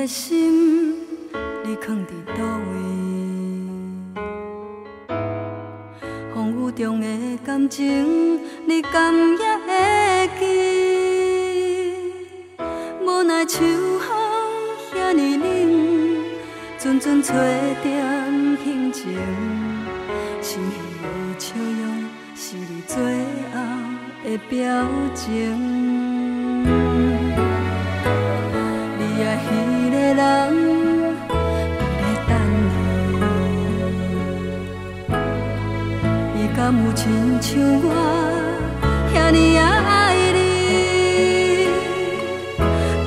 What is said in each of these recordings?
的心，你藏伫倒位？风雨中的感情，你敢也会记？无奈秋风遐尼冷，阵阵吹点轻情，心稀的笑容是你最后的表情。你爱迄个人，在等你，伊敢有亲像我遐尼爱你？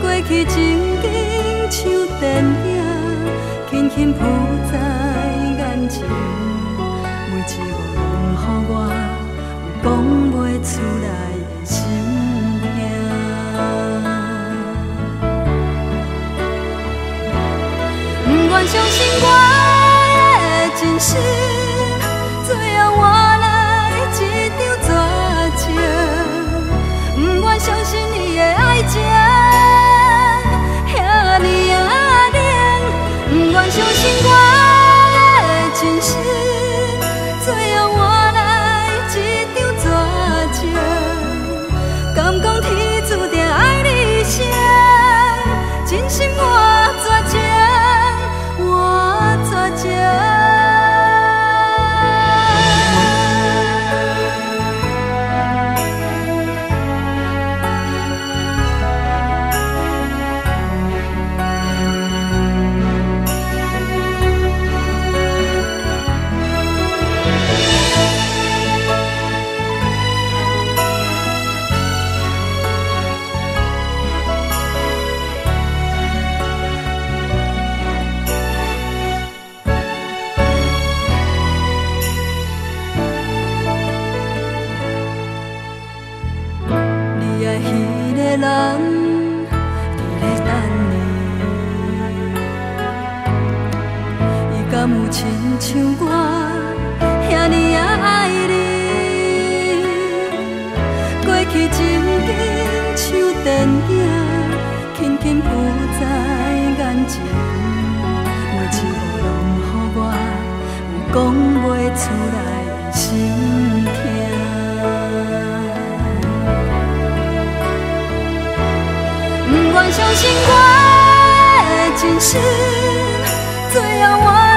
过去情景像电影，轻轻浮在眼前，每一个拢予我有讲袂出来的心痛。不愿相信我的真心，最后换来一场绝情。不愿相信你的爱情遐尼啊冷，不愿相信我的真心，最后换来一场绝情。敢讲天注定爱你一生，真心我绝情。迄个人伫咧等你，伊敢有亲像我遐尼啊爱你？过去情景像电影，轻轻浮在眼前，每一个拢予我有讲袂出来的心痛。不愿相信我的真心，最后我。